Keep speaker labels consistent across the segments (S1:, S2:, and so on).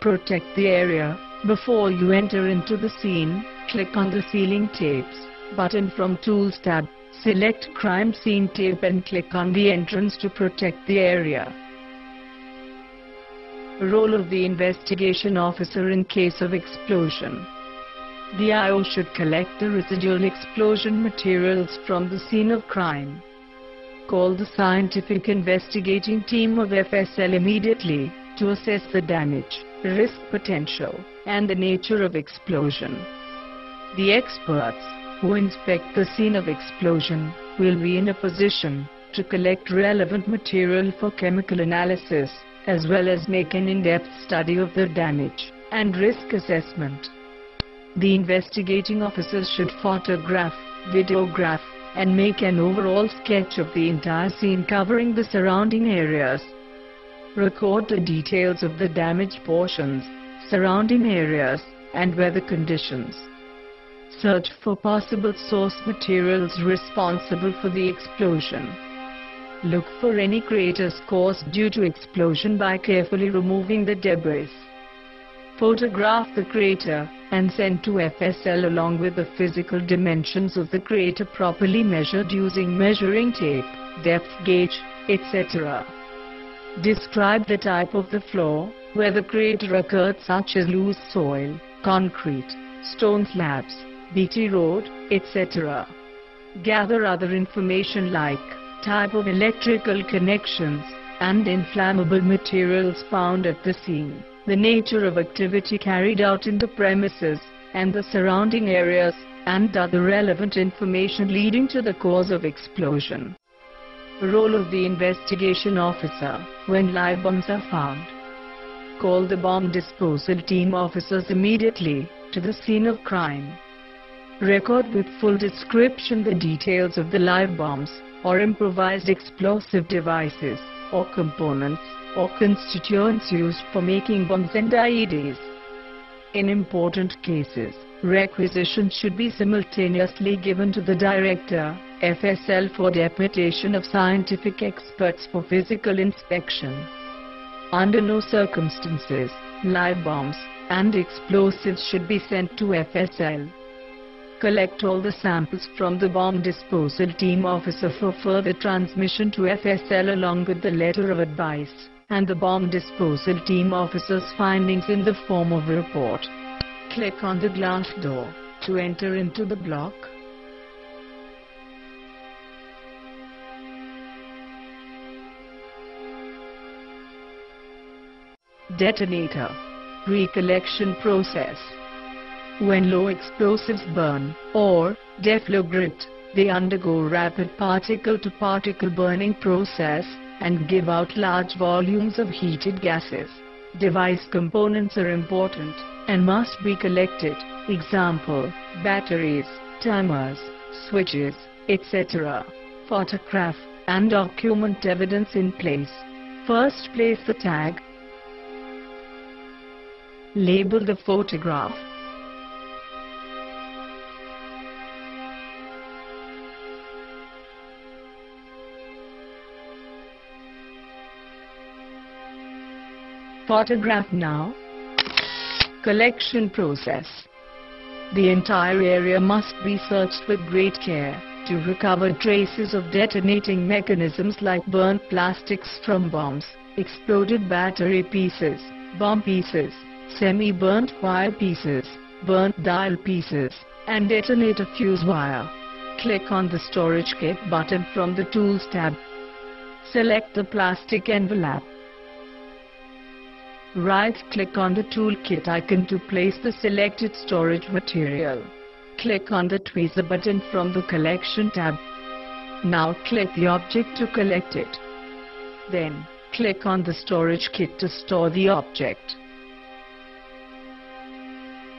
S1: protect the area. Before you enter into the scene, click on the Sealing Tapes button from Tools tab. Select Crime Scene Tape and click on the entrance to protect the area. Role of the investigation officer in case of explosion. The IO should collect the residual explosion materials from the scene of crime. Call the scientific investigating team of FSL immediately to assess the damage, risk potential, and the nature of explosion. The experts who inspect the scene of explosion will be in a position to collect relevant material for chemical analysis, as well as make an in-depth study of the damage and risk assessment. The investigating officers should photograph, videograph, and make an overall sketch of the entire scene covering the surrounding areas. Record the details of the damaged portions, surrounding areas, and weather conditions. Search for possible source materials responsible for the explosion. Look for any craters caused due to explosion by carefully removing the debris. Photograph the crater and send to FSL along with the physical dimensions of the crater properly measured using measuring tape, depth gauge, etc. Describe the type of the floor where the crater occurred, such as loose soil, concrete, stone slabs, BT road, etc. Gather other information like type of electrical connections and inflammable materials found at the scene, the nature of activity carried out in the premises and the surrounding areas, and other relevant information leading to the cause of explosion. Role of the investigation officer when live bombs are found. Call the bomb disposal team officers immediately to the scene of crime. Record with full description the details of the live bombs, or improvised explosive devices, or components, or constituents used for making bombs and IEDs. In important cases, requisitions should be simultaneously given to the Director, FSL, for deputation of scientific experts for physical inspection. Under no circumstances, live bombs and explosives should be sent to FSL. Collect all the samples from the bomb disposal team officer for further transmission to FSL along with the letter of advice and the bomb disposal team officer's findings in the form of a report. Click on the glass door to enter into the block. Detonator. Recollection process. When low explosives burn, or deflagrate, they undergo rapid particle-to-particle burning process and give out large volumes of heated gases. Device components are important and must be collected, example, batteries, timers, switches, etc. Photograph and document evidence in place. First, place the tag. Label the photograph. Photograph now. Collection process. The entire area must be searched with great care to recover traces of detonating mechanisms like burnt plastics from bombs, exploded battery pieces, bomb pieces, semi-burnt wire pieces, burnt dial pieces, and detonator fuse wire. Click on the Storage Kit button from the Tools tab. Select the plastic envelope. Right-click on the toolkit icon to place the selected storage material. Click on the tweezer button from the Collection tab. Now click the object to collect it. Then, click on the storage kit to store the object.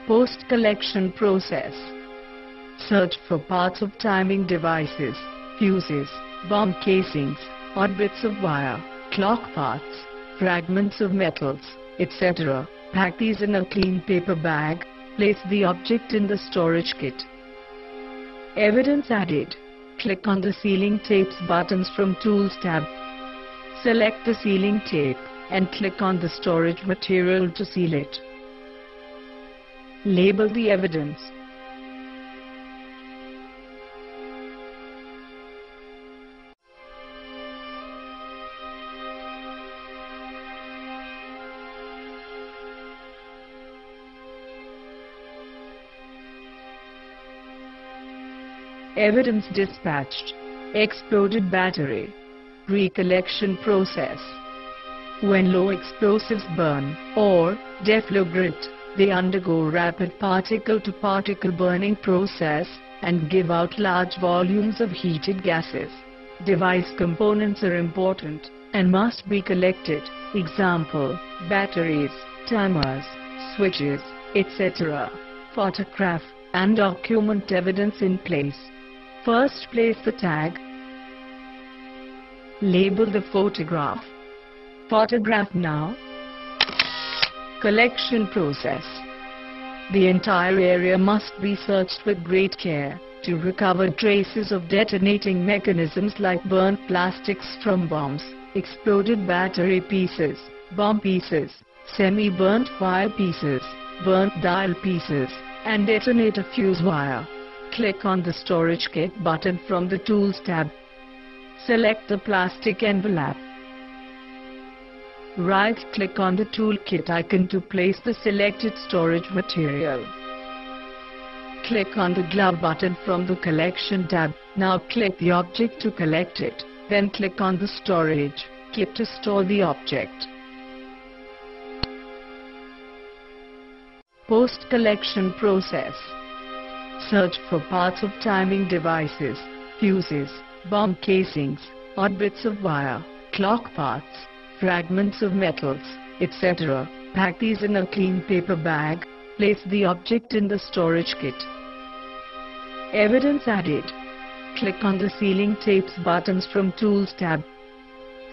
S1: Post-collection process. Search for parts of timing devices, fuses, bomb casings, odd bits of wire, clock parts, fragments of metals, etc. Pack these in a clean paper bag. Place the object in the storage kit. Evidence added. Click on the Sealing Tapes buttons from Tools tab. Select the sealing tape and click on the storage material to seal it. Label the evidence. Evidence dispatched. Exploded battery. Recollection process. When low explosives burn, or deflagrate, they undergo rapid particle-to-particle burning process, and give out large volumes of heated gases. Device components are important, and must be collected, example, batteries, timers, switches, etc. Photograph, and document evidence in place. First, place the tag. Label the photograph. Photograph now. Collection process. The entire area must be searched with great care, to recover traces of detonating mechanisms like burnt plastics from bombs, exploded battery pieces, bomb pieces, semi-burnt wire pieces, burnt dial pieces, and detonator fuse wire. Click on the Storage Kit button from the Tools tab. Select the plastic envelope. Right-click on the toolkit icon to place the selected storage material. Click on the Glove button from the Collection tab. Now click the object to collect it, then click on the Storage Kit to store the object. Post-collection process. Search for parts of timing devices, fuses, bomb casings, odd bits of wire, clock parts, fragments of metals, etc. Pack these in a clean paper bag. Place the object in the storage kit. Evidence added. Click on the Sealing Tapes buttons from Tools tab.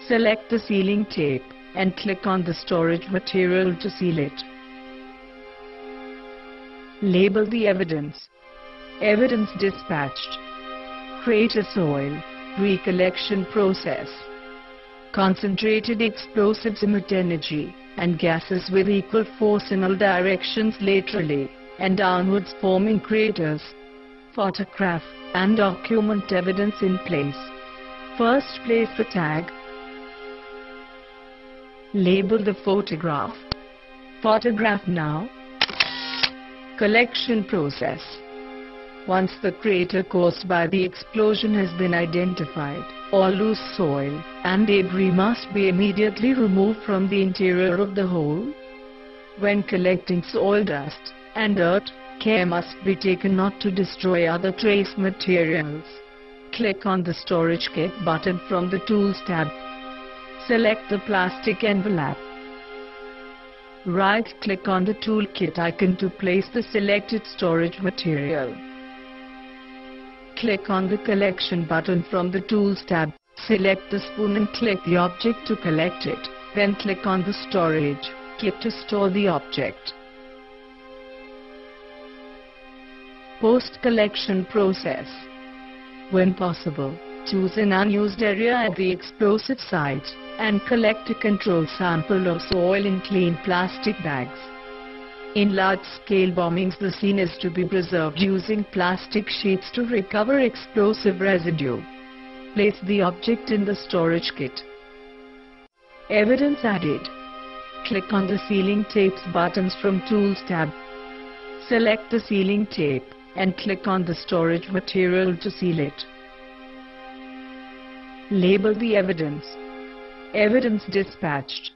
S1: Select the sealing tape, and click on the storage material to seal it. Label the evidence. Evidence dispatched. Crater soil. Recollection process. Concentrated explosives emit energy and gases with equal force in all directions laterally and downwards, forming craters. Photograph and document evidence in place. First, place the tag. Label the photograph. Photograph now. Collection process. Once the crater caused by the explosion has been identified, all loose soil and debris must be immediately removed from the interior of the hole. When collecting soil dust and dirt, care must be taken not to destroy other trace materials. Click on the Storage Kit button from the Tools tab. Select the plastic envelope. Right-click on the toolkit icon to place the selected storage material. Click on the Collection button from the Tools tab. Select the spoon and click the object to collect it. Then click on the Storage Kit to store the object. Post-collection process. When possible, choose an unused area at the explosive site and collect a controlled sample of soil in clean plastic bags. In large-scale bombings, the scene is to be preserved using plastic sheets to recover explosive residue. Place the object in the storage kit. Evidence added. Click on the Sealing Tapes buttons from Tools tab. Select the sealing tape and click on the storage material to seal it. Label the evidence. Evidence dispatched.